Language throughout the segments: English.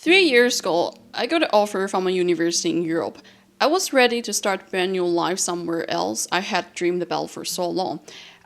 3 years ago, I got an offer from a university in Europe. I was ready to start a brand new life somewhere else I had dreamed about for so long.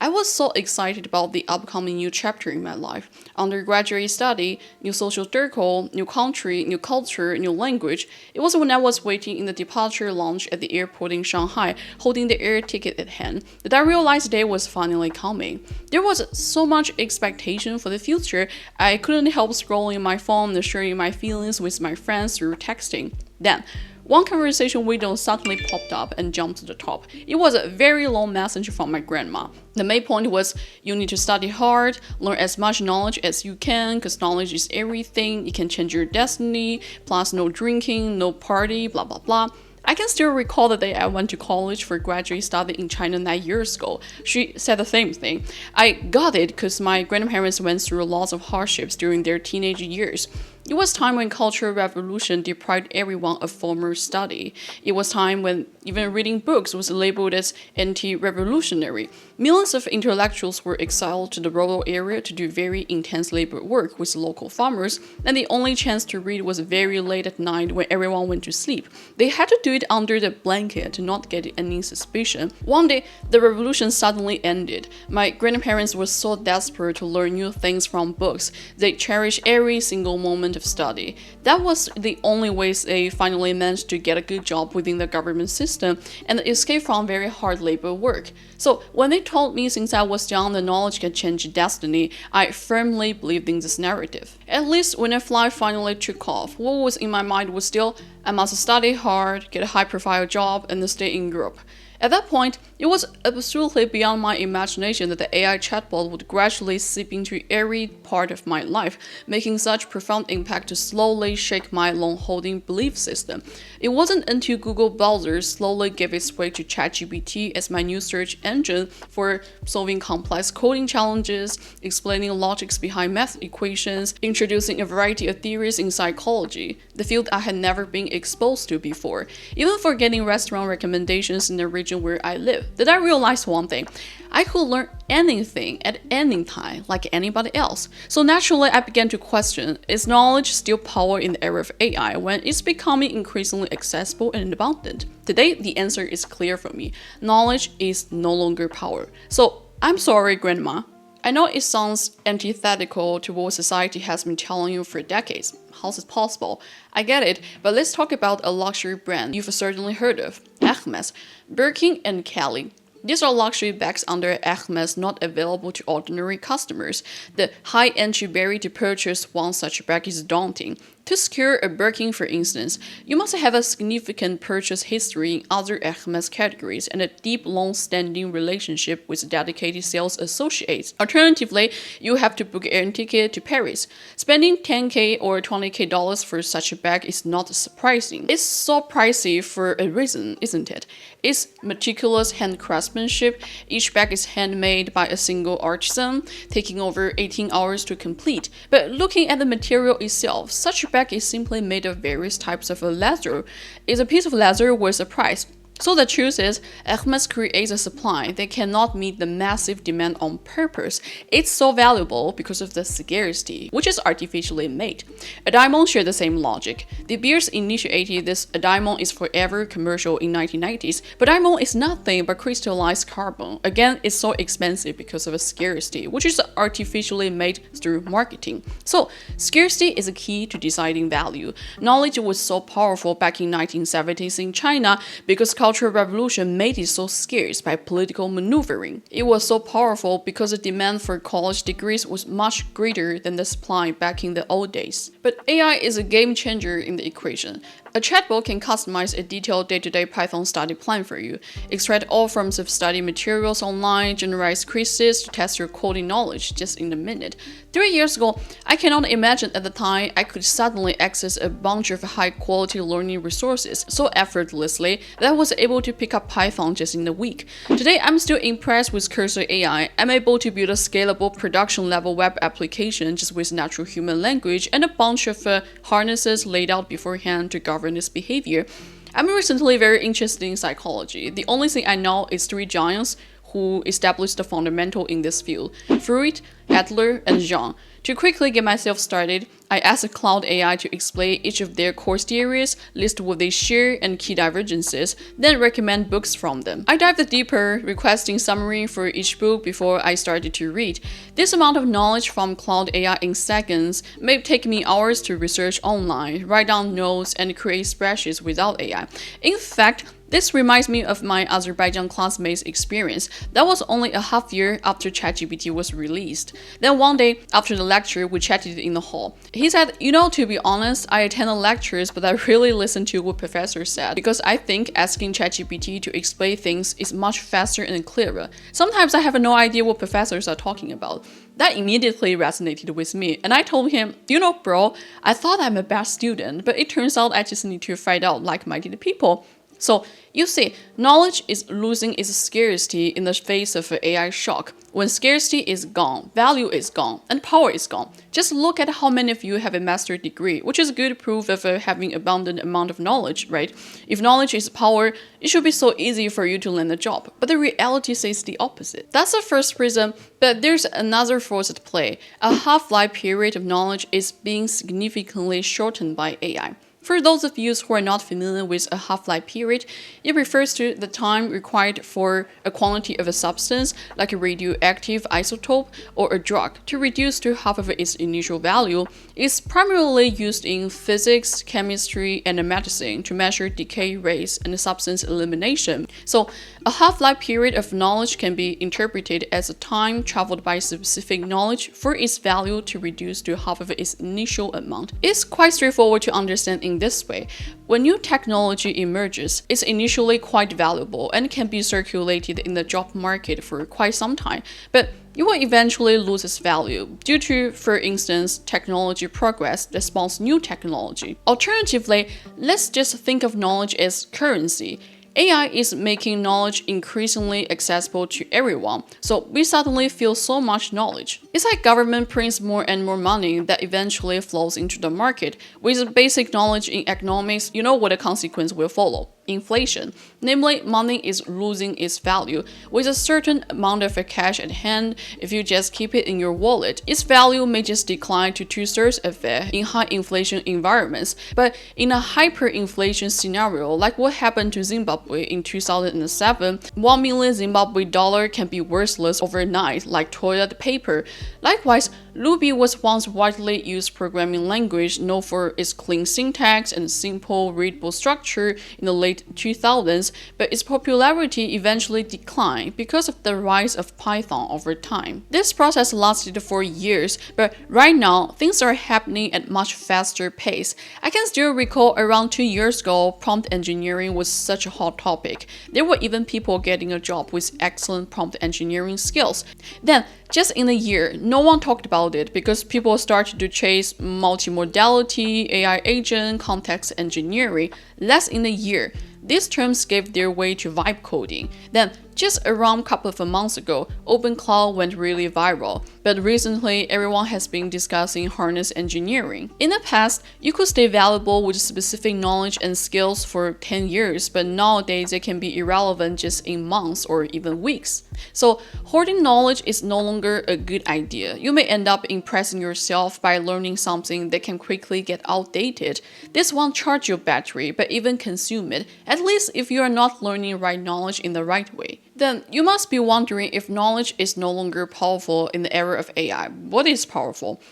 I was so excited about the upcoming new chapter in my life. Undergraduate study, new social circle, new country, new culture, new language. It was when I was waiting in the departure lounge at the airport in Shanghai, holding the air ticket at hand, that I realized the day was finally coming. There was so much expectation for the future, I couldn't help scrolling my phone and sharing my feelings with my friends through texting. Then, one conversation window suddenly popped up and jumped to the top. It was a very long message from my grandma. The main point was you need to study hard, learn as much knowledge as you can, because knowledge is everything, it can change your destiny, plus no drinking, no party, blah blah blah. I can still recall the day I went to college for graduate study in China 9 years ago. She said the same thing. I got it because my grandparents went through lots of hardships during their teenage years. It was time when Cultural Revolution deprived everyone of formal study. It was time when even reading books was labeled as anti-revolutionary. Millions of intellectuals were exiled to the rural area to do very intense labor work with local farmers, and the only chance to read was very late at night when everyone went to sleep. They had to do it under the blanket to not get any suspicion. One day, the revolution suddenly ended. My grandparents were so desperate to learn new things from books. They cherished every single moment of study. That was the only way they finally managed to get a good job within the government system and escape from very hard labor work. So when they told me since I was young that knowledge can change destiny, I firmly believed in this narrative. At least when a flight finally took off, what was in my mind was still, I must study hard, get a high-profile job, and stay in Europe. At that point, it was absolutely beyond my imagination that the AI chatbot would gradually seep into every part of my life, making such profound impact to slowly shake my long-holding belief system. It wasn't until Google browser slowly gave its way to ChatGPT as my new search engine for solving complex coding challenges, explaining logics behind math equations, introducing a variety of theories in psychology, the field I had never been exposed to before, even for getting restaurant recommendations in the region where I live, that I realized one thing. I could learn anything at any time like anybody else. So naturally I began to question, is knowledge still power in the era of AI when it's becoming increasingly accessible and abundant? Today the answer is clear for me. Knowledge is no longer power. So I'm sorry, Grandma. I know it sounds antithetical to what society has been telling you for decades. How's it possible? I get it, but let's talk about a luxury brand you've certainly heard of, Hermes, Birkin and Kelly. These are luxury bags under Hermes not available to ordinary customers. The high entry barrier to purchase one such bag is daunting. To secure a Birkin, for instance, you must have a significant purchase history in other Hermes categories and a deep, long-standing relationship with dedicated sales associates. Alternatively, you have to book an air ticket to Paris. Spending $10K or $20K for such a bag is not surprising. It's so pricey for a reason, isn't it? It's meticulous hand craftsmanship. Each bag is handmade by a single artisan, taking over 18 hours to complete. But looking at the material itself, such a bag is simply made of various types of leather. It's a piece of leather worth a price. So the truth is, Hermes creates a supply that cannot meet the massive demand on purpose. It's so valuable because of the scarcity, which is artificially made. A diamond shares the same logic. De Beers initiated this "a diamond is forever" commercial in 1990s, but diamond is nothing but crystallized carbon. Again, it's so expensive because of a scarcity, which is artificially made through marketing. So, scarcity is a key to deciding value. Knowledge was so powerful back in 1970s in China because Cultural Revolution made it so scarce by political maneuvering. It was so powerful because the demand for college degrees was much greater than the supply back in the old days. But AI is a game changer in the equation. A chatbot can customize a detailed day-to-day Python study plan for you, extract all forms of study materials online, generate quizzes to test your coding knowledge just in a minute. 3 years ago, I cannot imagine at the time I could suddenly access a bunch of high-quality learning resources so effortlessly that I was able to pick up Python just in a week. Today, I'm still impressed with Cursor AI. I'm able to build a scalable production-level web application just with natural human language and a bunch of harnesses laid out beforehand to govern its behavior. I'm recently very interested in psychology. The only thing I know is 3 giants who established the fundamental in this field: Freud, Adler, and Jung. To quickly get myself started, I asked Cloud AI to explain each of their course theories, list what they share and key divergences, then recommend books from them. I dived deeper, requesting summary for each book before I started to read. This amount of knowledge from Cloud AI in seconds may take me hours to research online, write down notes, and create spreadsheets without AI. In fact, this reminds me of my Azerbaijan classmate's experience. That was only a half year after ChatGPT was released. Then one day, after the lecture, we chatted in the hall. He said, to be honest, I attend the lectures, but I really listen to what professor said because I think asking ChatGPT to explain things is much faster and clearer. Sometimes I have no idea what professors are talking about. That immediately resonated with me, and I told him, bro, I thought I'm a bad student, but it turns out I just need to find out like-minded people. So, you see, knowledge is losing its scarcity in the face of an AI shock. When scarcity is gone, value is gone, and power is gone. Just look at how many of you have a master's degree, which is good proof of having abundant amount of knowledge, right? If knowledge is power, it should be so easy for you to land a job. But the reality says the opposite. That's the first reason, but there's another force at play. A half-life period of knowledge is being significantly shortened by AI. For those of you who are not familiar with a half-life period, it refers to the time required for a quantity of a substance, like a radioactive isotope or a drug, to reduce to half of its initial value. It's primarily used in physics, chemistry, and medicine to measure decay rates and substance elimination. So, a half-life period of knowledge can be interpreted as a time traveled by specific knowledge for its value to reduce to half of its initial amount. It's quite straightforward to understand in this way. When new technology emerges, it's initially quite valuable and can be circulated in the job market for quite some time, but it will eventually lose its value due to, for instance, technology progress that spawns new technology. Alternatively, let's just think of knowledge as currency. AI is making knowledge increasingly accessible to everyone, so we suddenly feel so much knowledge. It's like government prints more and more money that eventually flows into the market. With basic knowledge in economics, you know what the consequence will follow. Inflation. Namely, money is losing its value. With a certain amount of cash at hand, if you just keep it in your wallet, its value may just decline to 2/3 of it in high inflation environments. But in a hyperinflation scenario, like what happened to Zimbabwe in 2007, 1 million Zimbabwe dollar can be worthless overnight, like toilet paper. Likewise, Ruby was once widely used programming language known for its clean syntax and simple readable structure in the late 2000s, but its popularity eventually declined because of the rise of Python over time. This process lasted for years, but right now, things are happening at much faster pace. I can still recall around 2 years ago, prompt engineering was such a hot topic. There were even people getting a job with excellent prompt engineering skills. Then, just in a year, no one talked about it because people started to chase multimodality, AI agent, context engineering. Less in a year, these terms gave their way to vibe coding. Then, just around a couple of months ago, OpenCloud went really viral, but recently everyone has been discussing harness engineering. In the past, you could stay valuable with specific knowledge and skills for 10 years, but nowadays it can be irrelevant just in months or even weeks. So, hoarding knowledge is no longer a good idea. You may end up impressing yourself by learning something that can quickly get outdated. This won't charge your battery, but even consume it, at least if you are not learning right knowledge in the right way. Then you must be wondering if knowledge is no longer powerful in the era of AI. What is powerful?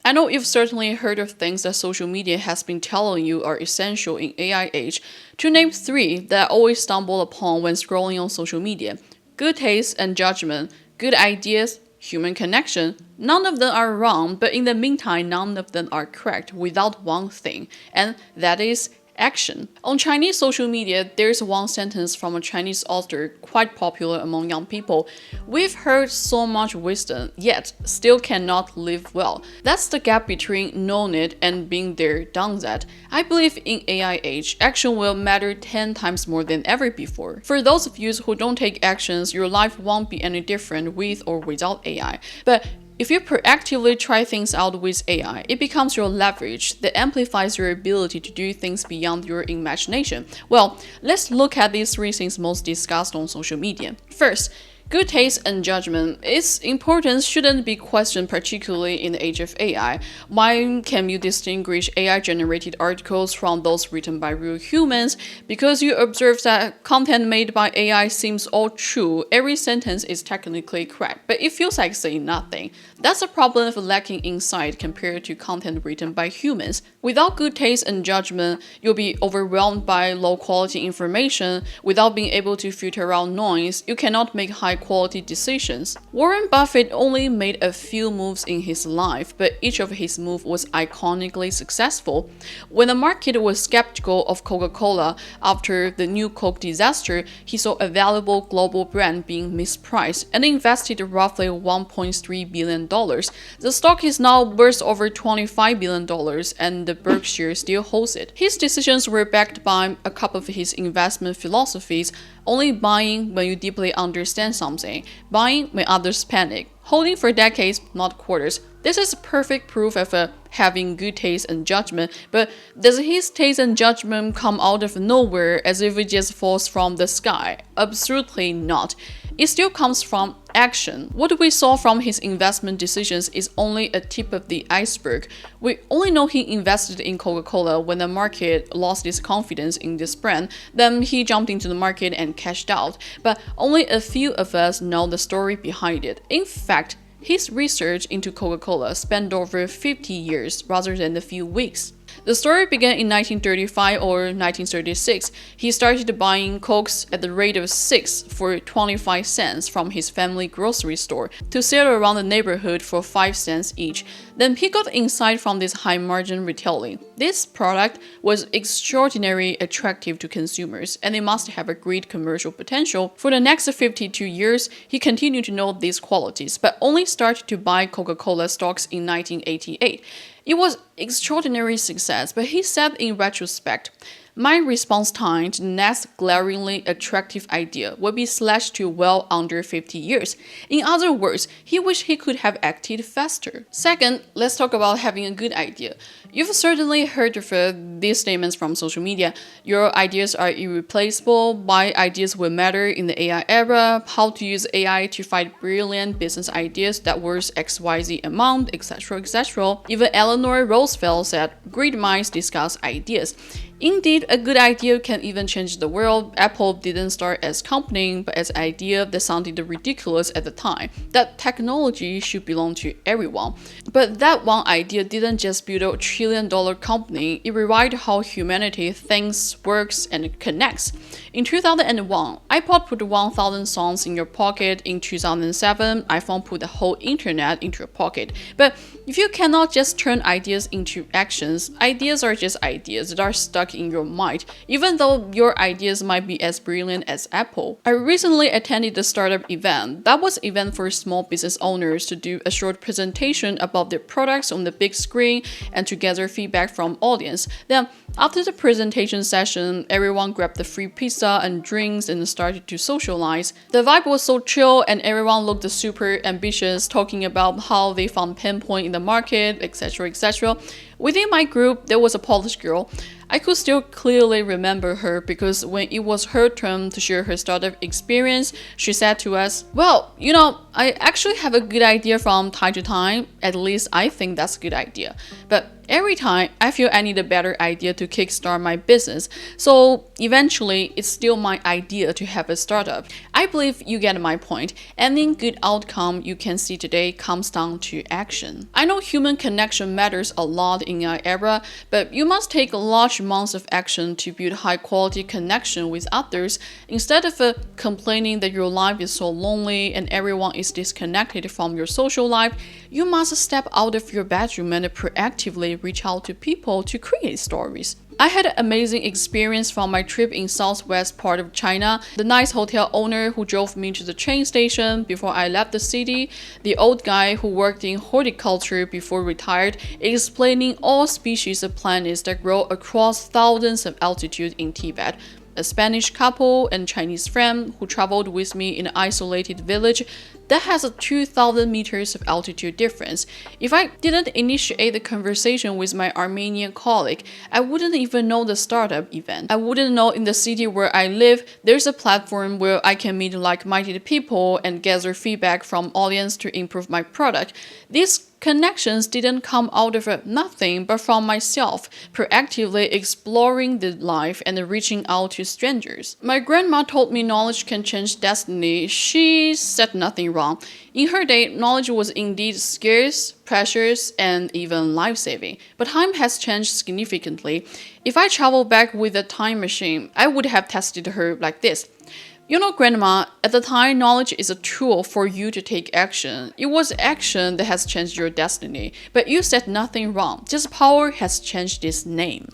I know you've certainly heard of things that social media has been telling you are essential in AI age. To name 3 that I always stumble upon when scrolling on social media: good taste and judgment, good ideas, human connection. None of them are wrong, but in the meantime, none of them are correct without one thing, and that is action. On Chinese social media, there's one sentence from a Chinese author quite popular among young people. We've heard so much wisdom, yet still cannot live well. That's the gap between knowing it and being there, done that. I believe in AI age, action will matter 10 times more than ever before. For those of you who don't take actions, your life won't be any different with or without AI. But if you proactively try things out with AI, it becomes your leverage that amplifies your ability to do things beyond your imagination. Well, let's look at these 3 things most discussed on social media. First, Good taste and judgment. Its importance shouldn't be questioned, particularly in the age of AI. Why can you distinguish AI-generated articles from those written by real humans? Because you observe that content made by AI seems all true. Every sentence is technically correct, but it feels like saying nothing. That's a problem of lacking insight compared to content written by humans. Without good taste and judgment, you'll be overwhelmed by low-quality information. Without being able to filter out noise, you cannot make high-quality decisions. Warren Buffett only made a few moves in his life, but each of his moves was iconically successful. When the market was skeptical of Coca-Cola after the new Coke disaster, he saw a valuable global brand being mispriced and invested roughly $1.3 billion. The stock is now worth over $25 billion, and the Berkshire still holds it. His decisions were backed by a couple of his investment philosophies: only buying when you deeply understand something, buying when others panic, holding for decades, not quarters. This is perfect proof of having good taste and judgment, but does his taste and judgment come out of nowhere as if it just falls from the sky? Absolutely not. It still comes from action. What we saw from his investment decisions is only a tip of the iceberg. We only know he invested in Coca-Cola when the market lost its confidence in this brand. Then he jumped into the market and cashed out. But only a few of us know the story behind it. In fact, his research into Coca-Cola spanned over 50 years rather than a few weeks. The story began in 1935 or 1936. He started buying Cokes at the rate of 6 for 25 cents from his family grocery store to sell around the neighborhood for 5 cents each. Then he got insight from this high-margin retailing. This product was extraordinarily attractive to consumers, and it must have a great commercial potential. For the next 52 years, he continued to know these qualities, but only started to buy Coca-Cola stocks in 1988. It was extraordinary success, but he said in retrospect, "My response time to the next glaringly attractive idea would be slashed to well under 50 years. In other words, he wished he could have acted faster." Second, let's talk about having a good idea. You've certainly heard of these statements from social media. Your ideas are irreplaceable, why ideas will matter in the AI era, how to use AI to find brilliant business ideas that worth XYZ amount, etc., etc. Even Eleanor Roosevelt said, "Great minds discuss ideas." Indeed, a good idea can even change the world. Apple didn't start as a company, but as an idea that sounded ridiculous at the time, that technology should belong to everyone. But that one idea didn't just build a trillion-dollar company, it rewrote how humanity thinks, works, and connects. In 2001, iPod put 1,000 songs in your pocket. In 2007, iPhone put the whole internet into your pocket. But if you cannot just turn ideas into actions, ideas are just ideas that are stuck in your mind, even though your ideas might be as brilliant as Apple. I recently attended a startup event. That was an event for small business owners to do a short presentation about their products on the big screen and to gather feedback from audience. Then, after the presentation session, everyone grabbed the free pizza and drinks and started to socialize. The vibe was so chill and everyone looked super ambitious, talking about how they found pinpoint in the market, etc., etc. Within my group, there was a Polish girl. I could still clearly remember her because when it was her turn to share her startup experience, she said to us, "Well, I actually have a good idea from time to time. At least I think that's a good idea. But every time I feel I need a better idea to kickstart my business. So eventually, it's still my idea to have a startup." I believe you get my point. Any good outcome you can see today comes down to action. I know human connection matters a lot in our era, but you must take large amounts of action to build high quality connection with others. Instead of complaining that your life is so lonely and everyone is disconnected from your social life, you must step out of your bedroom and proactively reach out to people to create stories. I had an amazing experience from my trip in southwest part of China. The nice hotel owner who drove me to the train station before I left the city, the old guy who worked in horticulture before retired, explaining all species of plants that grow across thousands of altitude in Tibet. A Spanish couple and Chinese friend who traveled with me in an isolated village. That has a 2,000 meters of altitude difference. If I didn't initiate the conversation with my Armenian colleague, I wouldn't even know the startup event. I wouldn't know in the city where I live, there's a platform where I can meet like-minded people and gather feedback from audience to improve my product. These connections didn't come out of nothing but from myself, proactively exploring the life and reaching out to strangers. My grandma told me knowledge can change destiny. She said nothing wrong. In her day, knowledge was indeed scarce, precious, and even life-saving. But time has changed significantly. If I travel back with a time machine, I would have tested her like this. You know, Grandma, at the time, knowledge is a tool for you to take action. It was action that has changed your destiny, but you said nothing wrong. Just power has changed its name.